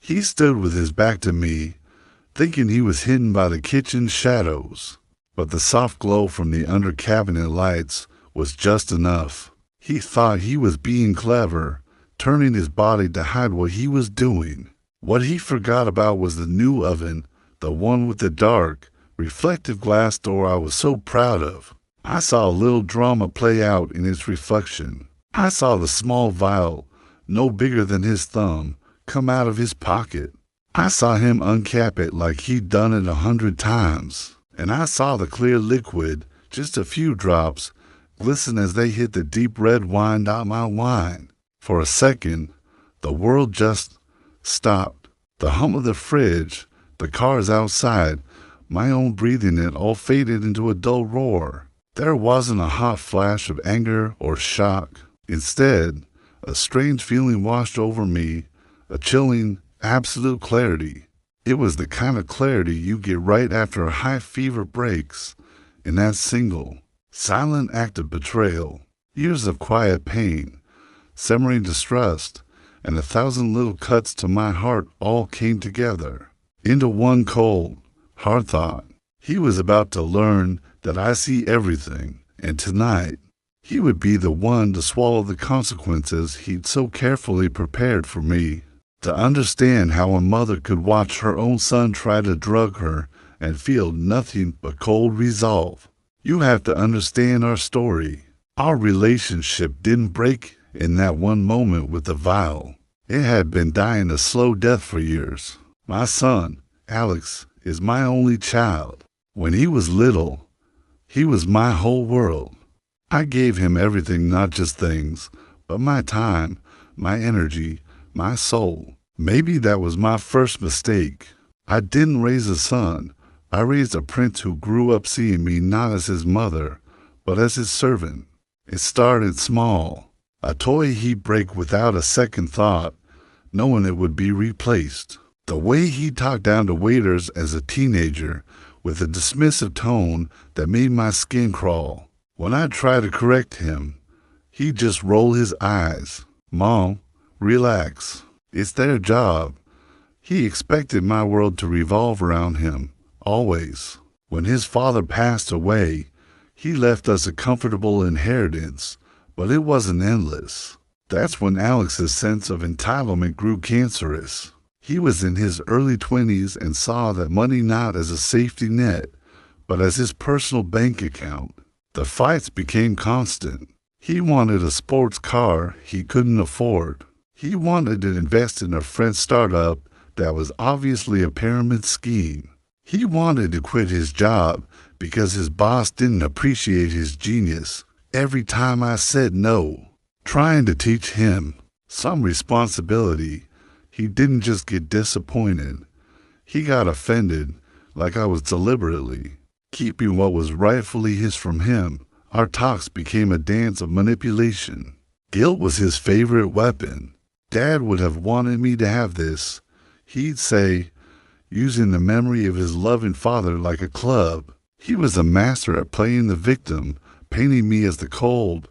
He stood with his back to me, thinking he was hidden by the kitchen shadows, but the soft glow from the under-cabinet lights was just enough. He thought he was being clever, turning his body to hide what he was doing. What he forgot about was the new oven, the one with the dark, reflective glass door I was so proud of. I saw a little drama play out in its reflection. I saw the small vial, no bigger than his thumb, come out of his pocket. I saw him uncap it like he'd done it 100 times. And I saw the clear liquid, just a few drops, glisten as they hit the deep red wine out my wine. For a second, the world just stopped. The hum of the fridge, the cars outside, my own breathing it all faded into a dull roar. There wasn't a hot flash of anger or shock. Instead, a strange feeling washed over me, a chilling, absolute clarity. It was the kind of clarity you get right after a high fever breaks, in that single, silent act of betrayal. Years of quiet pain, simmering distrust, and 1,000 little cuts to my heart all came together into one cold, hard thought. He was about to learn that I see everything, and tonight, he would be the one to swallow the consequences he'd so carefully prepared for me. To understand how a mother could watch her own son try to drug her and feel nothing but cold resolve. You have to understand our story. Our relationship didn't break in that one moment with the vial. It had been dying a slow death for years. My son, Alex, is my only child. When he was little, he was my whole world. I gave him everything, not just things, but my time, my energy, my soul. Maybe that was my first mistake. I didn't raise a son. I raised a prince who grew up seeing me not as his mother, but as his servant. It started small, a toy he'd break without a second thought, knowing it would be replaced. The way he talked down to waiters as a teenager, with a dismissive tone that made my skin crawl. When I tried to correct him, he'd just roll his eyes. Mom, relax. It's their job. He expected my world to revolve around him, always. When his father passed away, he left us a comfortable inheritance, but it wasn't endless. That's when Alex's sense of entitlement grew cancerous. He was in his early 20s and saw that money not as a safety net, but as his personal bank account. The fights became constant. He wanted a sports car he couldn't afford. He wanted to invest in a French startup that was obviously a pyramid scheme. He wanted to quit his job because his boss didn't appreciate his genius. Every time I said no, trying to teach him some responsibility, he didn't just get disappointed. He got offended, like I was deliberately keeping what was rightfully his from him. Our talks became a dance of manipulation. Guilt was his favorite weapon. Dad would have wanted me to have this, he'd say, using the memory of his loving father like a club. He was a master at playing the victim, painting me as the cold,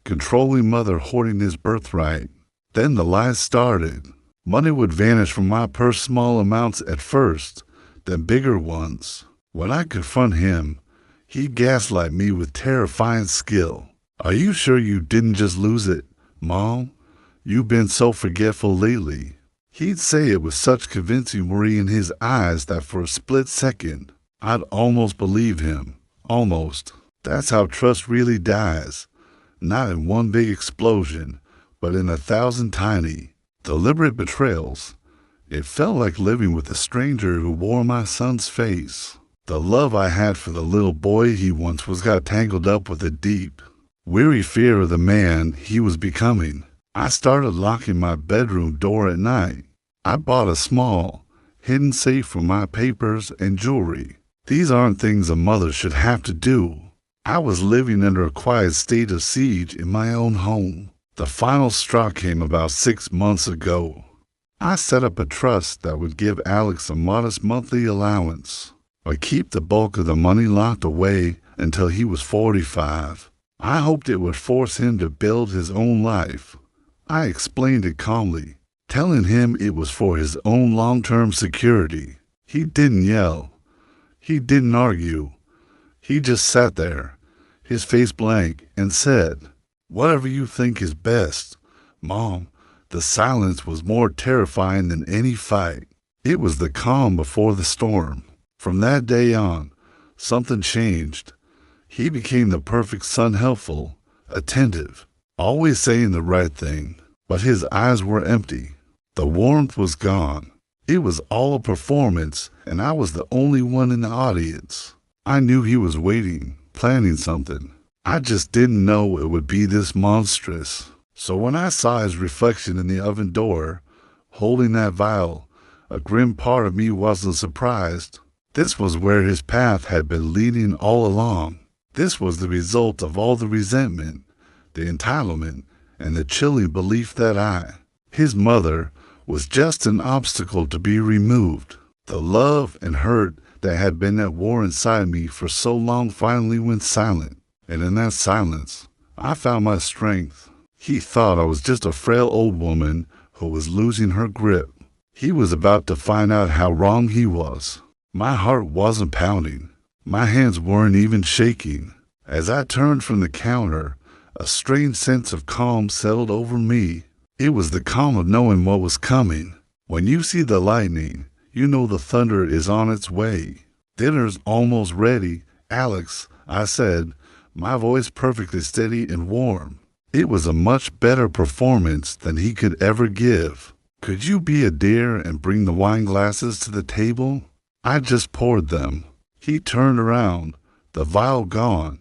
controlling mother hoarding his birthright. Then the lies started. Money would vanish from my purse, small amounts at first, then bigger ones. When I confront him, he'd gaslight me with terrifying skill. Are you sure you didn't just lose it, Mom? You've been so forgetful lately. He'd say it with such convincing worry in his eyes that for a split second, I'd almost believe him. Almost. That's how trust really dies. Not in one big explosion, but in 1,000 tiny, deliberate betrayals. It felt like living with a stranger who wore my son's face. The love I had for the little boy he once was got tangled up with a deep, weary fear of the man he was becoming. I started locking my bedroom door at night. I bought a small, hidden safe for my papers and jewelry. These aren't things a mother should have to do. I was living under a quiet state of siege in my own home. The final straw came about 6 months ago. I set up a trust that would give Alex a modest monthly allowance, but keep the bulk of the money locked away until he was 45. I hoped it would force him to build his own life. I explained it calmly. telling him it was for his own long-term security. He didn't yell. He didn't argue. He just sat there, his face blank, and said, "Whatever you think is best, Mom." The silence was more terrifying than any fight. It was the calm before the storm. From that day on, something changed. He became the perfect son, helpful, attentive, always saying the right thing. But his eyes were empty. The warmth was gone. It was all a performance, and I was the only one in the audience. I knew he was waiting, planning something. I just didn't know it would be this monstrous. So when I saw his reflection in the oven door, holding that vial, a grim part of me wasn't surprised. This was where his path had been leading all along. This was the result of all the resentment, the entitlement, and the chilling belief that his mother, was just an obstacle to be removed. The love and hurt that had been at war inside me for so long finally went silent, and in that silence, I found my strength. He thought I was just a frail old woman who was losing her grip. He was about to find out how wrong he was. My heart wasn't pounding. My hands weren't even shaking. As I turned from the counter, a strange sense of calm settled over me. It was the calm of knowing what was coming. When you see the lightning, you know the thunder is on its way. "Dinner's almost ready, Alex," I said, my voice perfectly steady and warm. It was a much better performance than he could ever give. "Could you be a dear and bring the wine glasses to the table?" I just poured them. He turned around, the vial gone,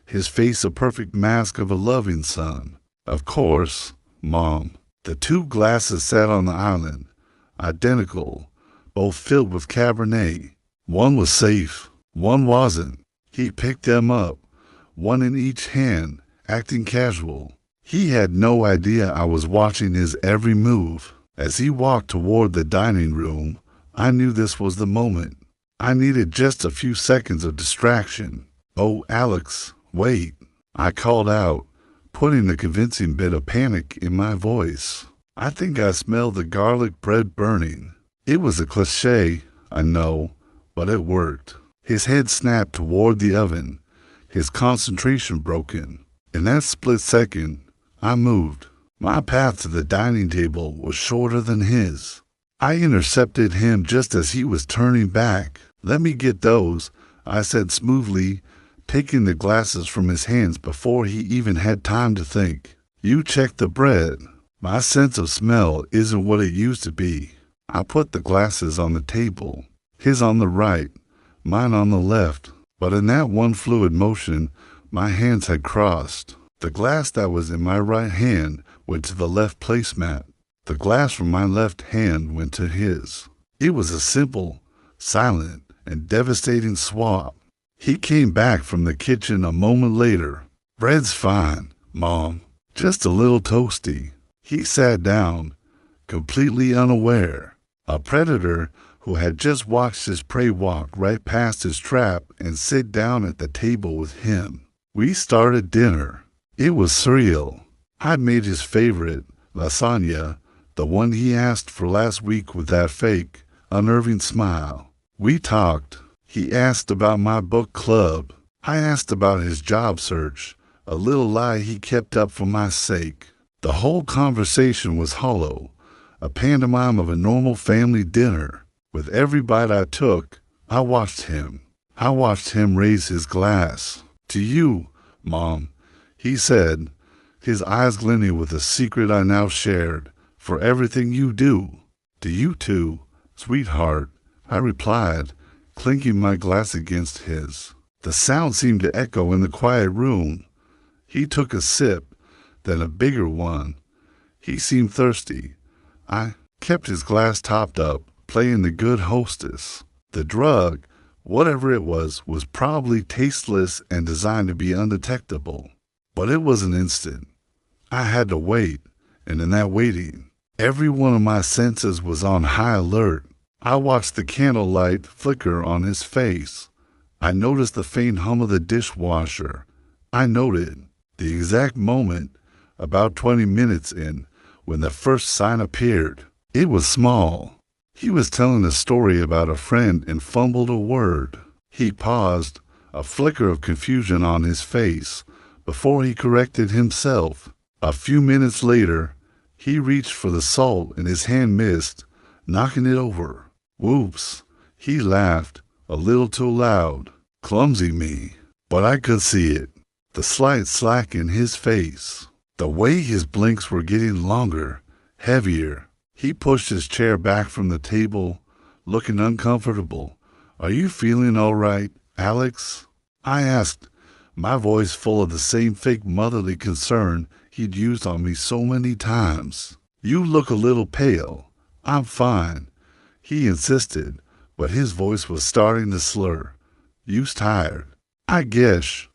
his face a perfect mask of a loving son. "Of course, Mom." The 2 glasses sat on the island, identical, both filled with Cabernet. One was safe, one wasn't. He picked them up, one in each hand, acting casual. He had no idea I was watching his every move. As he walked toward the dining room, I knew this was the moment. I needed just a few seconds of distraction. "Oh, Alex, wait," I called out, putting a convincing bit of panic in my voice. I think I smelled the garlic bread burning. It was a cliché, I know, but it worked. His head snapped toward the oven, his concentration broken. In that split second, I moved. My path to the dining table was shorter than his. I intercepted him just as he was turning back. "Let me get those," I said smoothly, taking the glasses from his hands before he even had time to think. "You check the bread. My sense of smell isn't what it used to be." I put the glasses on the table, his on the right, mine on the left. But in that one fluid motion, my hands had crossed. The glass that was in my right hand went to the left placemat. The glass from my left hand went to his. It was a simple, silent, and devastating swap. He came back from the kitchen a moment later. "Bread's fine, Mom. Just a little toasty." He sat down, completely unaware. A predator who had just watched his prey walk right past his trap and sit down at the table with him. We started dinner. It was surreal. I'd made his favorite, lasagna, the one he asked for last week with that fake, unnerving smile. We talked. He asked about my book club. I asked about his job search, a little lie he kept up for my sake. The whole conversation was hollow, a pantomime of a normal family dinner. With every bite I took, I watched him. I watched him raise his glass. "To you, Mom," he said, his eyes glinting with a secret I now shared, "for everything you do." "To you too, sweetheart," I replied, clinking my glass against his. The sound seemed to echo in the quiet room. He took a sip, then a bigger one. He seemed thirsty. I kept his glass topped up, playing the good hostess. The drug, whatever it was probably tasteless and designed to be undetectable. But it was an instant. I had to wait, and in that waiting, every one of my senses was on high alert. I watched the candlelight flicker on his face. I noticed the faint hum of the dishwasher. I noted the exact moment, about 20 minutes in, when the first sign appeared. It was small. He was telling a story about a friend and fumbled a word. He paused, a flicker of confusion on his face, before he corrected himself. A few minutes later, he reached for the salt and his hand missed, knocking it over. Whoops! He laughed, a little too loud. Clumsy me. But I could see it. The slight slack in his face. The way his blinks were getting longer, heavier. He pushed his chair back from the table, looking uncomfortable. Are you feeling all right, Alex? I asked, my voice full of the same fake motherly concern he'd used on me so many times. You look a little pale. I'm fine, he insisted, but his voice was starting to slur. You's tired. I guess.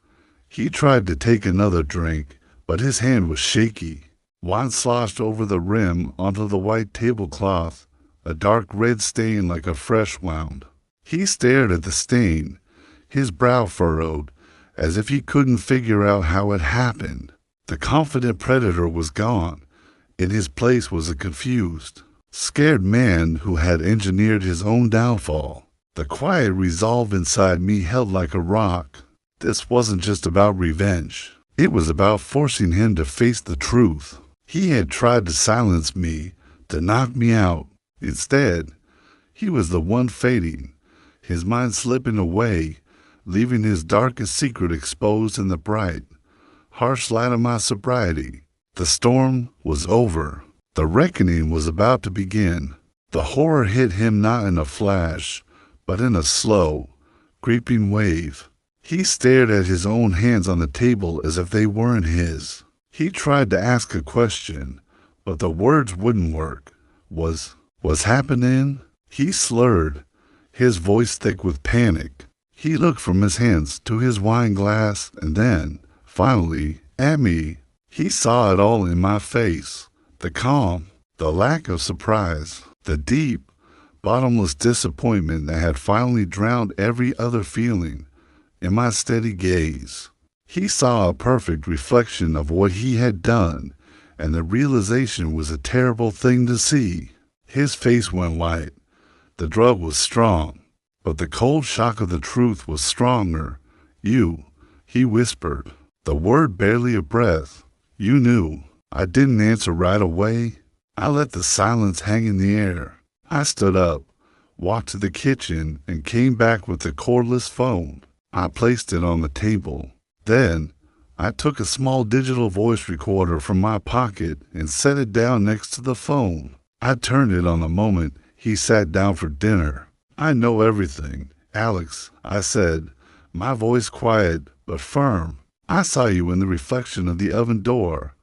He tried to take another drink, but his hand was shaky. Wine sloshed over the rim onto the white tablecloth, a dark red stain like a fresh wound. He stared at the stain, his brow furrowed, as if he couldn't figure out how it happened. The confident predator was gone. In his place was a confused, scared man who had engineered his own downfall. The quiet resolve inside me held like a rock. This wasn't just about revenge. It was about forcing him to face the truth. He had tried to silence me, to knock me out. Instead, he was the one fading, his mind slipping away, leaving his darkest secret exposed in the bright, harsh light of my sobriety. The storm was over. The reckoning was about to begin. The horror hit him not in a flash, but in a slow, creeping wave. He stared at his own hands on the table as if they weren't his. He tried to ask a question, but the words wouldn't work. Was happening? He slurred, his voice thick with panic. He looked from his hands to his wine glass and then, finally, at me. He saw it all in my face. The calm, the lack of surprise, the deep, bottomless disappointment that had finally drowned every other feeling in my steady gaze. He saw a perfect reflection of what he had done, and the realization was a terrible thing to see. His face went white. The drug was strong, but the cold shock of the truth was stronger. You, he whispered, the word barely a breath. You knew. I didn't answer right away. I let the silence hang in the air. I stood up, walked to the kitchen, and came back with the cordless phone. I placed it on the table. Then, I took a small digital voice recorder from my pocket and set it down next to the phone. I turned it on the moment he sat down for dinner. I know everything, Alex, I said, my voice quiet but firm. I saw you in the reflection of the oven door.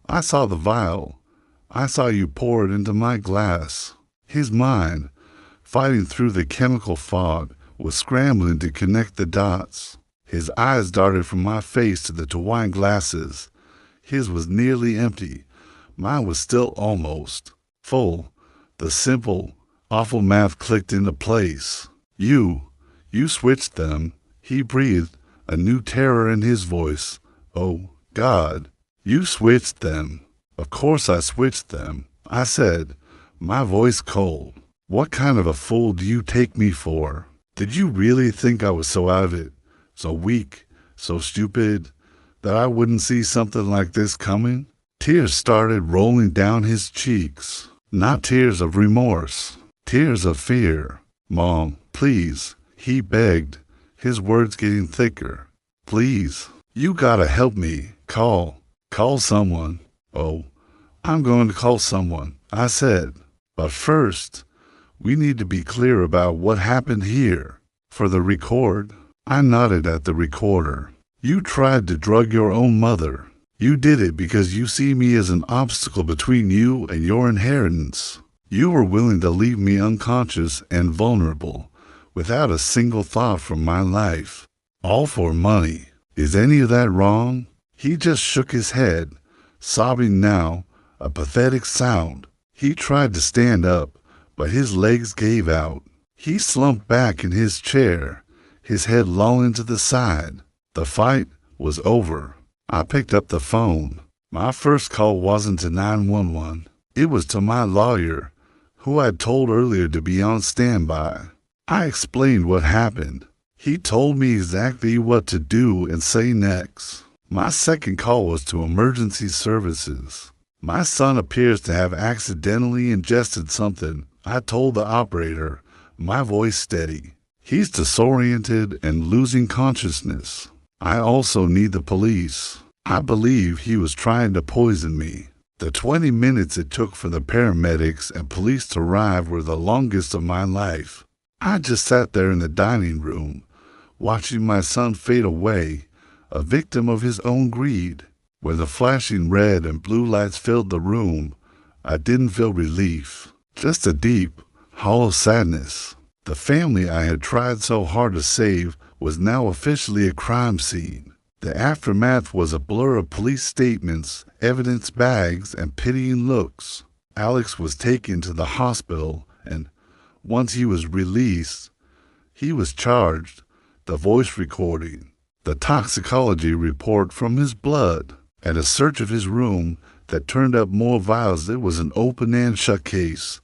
I saw the vial. I saw you pour it into my glass. His mind, fighting through the chemical fog, was scrambling to connect the dots. His eyes darted from my face to the wine glasses. His was nearly empty. Mine was still almost full. The simple, awful math clicked into place. You switched them. He breathed, a new terror in his voice. Oh, God, you switched them. Of course I switched them, I said, my voice cold. What kind of a fool do you take me for? Did you really think I was so out of it, so weak, so stupid, that I wouldn't see something like this coming? Tears started rolling down his cheeks. Not tears of remorse, tears of fear. Mom, please, he begged, his words getting thicker. Please, you gotta help me. Call someone. Oh, I'm going to call someone, I said. But first, we need to be clear about what happened here. For the record, I nodded at the recorder. You tried to drug your own mother. You did it because you see me as an obstacle between you and your inheritance. You were willing to leave me unconscious and vulnerable, without a single thought from my life. All for money. Is any of that wrong? He just shook his head, sobbing now, a pathetic sound. He tried to stand up, but his legs gave out. He slumped back in his chair, his head lolling to the side. The fight was over. I picked up the phone. My first call wasn't to 911. It was to my lawyer, who I'd told earlier to be on standby. I explained what happened. He told me exactly what to do and say next. My second call was to emergency services. My son appears to have accidentally ingested something. I told the operator, my voice steady. He's disoriented and losing consciousness. I also need the police. I believe he was trying to poison me. The 20 minutes it took for the paramedics and police to arrive were the longest of my life. I just sat there in the dining room, watching my son fade away, a victim of his own greed. When the flashing red and blue lights filled the room, I didn't feel relief, just a deep, hollow sadness. The family I had tried so hard to save was now officially a crime scene. The aftermath was a blur of police statements, evidence bags, and pitying looks. Alex was taken to the hospital, and once he was released, he was charged, the voice recording, the toxicology report from his blood, and a search of his room that turned up more vials. It was an open and shut case.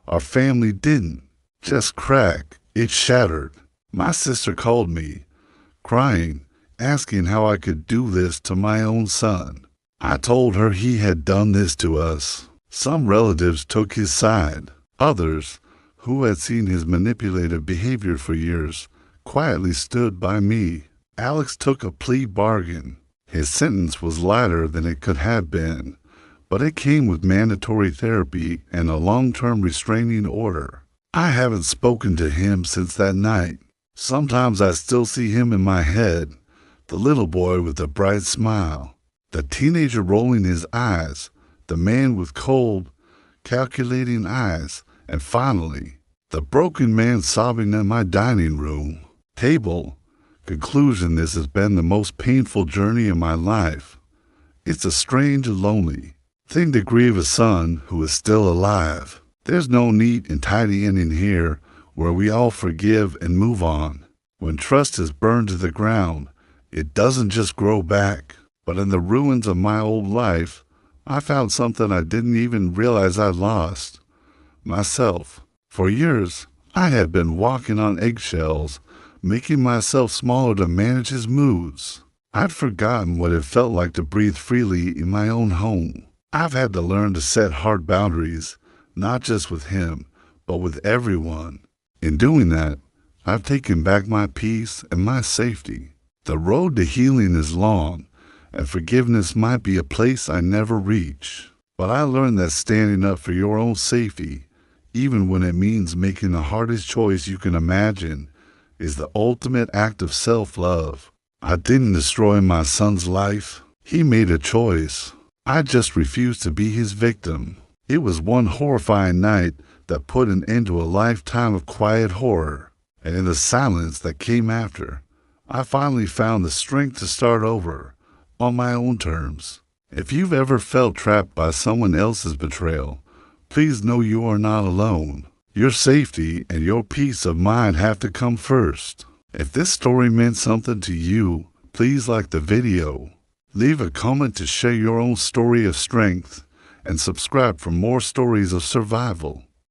Our family didn't just crack, it shattered. My sister called me, crying, asking how I could do this to my own son. I told her he had done this to us. Some relatives took his side. Others, who had seen his manipulative behavior for years, quietly stood by me. Alex took a plea bargain. His sentence was lighter than it could have been, but it came with mandatory therapy and a long-term restraining order. I haven't spoken to him since that night. Sometimes I still see him in my head, the little boy with the bright smile, the teenager rolling his eyes, the man with cold, calculating eyes, and finally, the broken man sobbing in my dining room table. Conclusion: this has been the most painful journey in my life. It's a strange and lonely thing to grieve a son who is still alive. There's no neat and tidy ending here where we all forgive and move on. When trust is burned to the ground, it doesn't just grow back. But in the ruins of my old life, I found something I didn't even realize I lost: myself. For years, I had been walking on eggshells, making myself smaller to manage his moods. I'd forgotten what it felt like to breathe freely in my own home. I've had to learn to set hard boundaries, not just with him, but with everyone. In doing that, I've taken back my peace and my safety. The road to healing is long, and forgiveness might be a place I never reach. But I learned that standing up for your own safety, even when it means making the hardest choice you can imagine, is the ultimate act of self-love. I didn't destroy my son's life. He made a choice. I just refused to be his victim. It was one horrifying night that put an end to a lifetime of quiet horror. And in the silence that came after, I finally found the strength to start over, on my own terms. If you've ever felt trapped by someone else's betrayal, please know you are not alone. Your safety and your peace of mind have to come first. If this story meant something to you, please like the video, leave a comment to share your own story of strength, and subscribe for more stories of survival.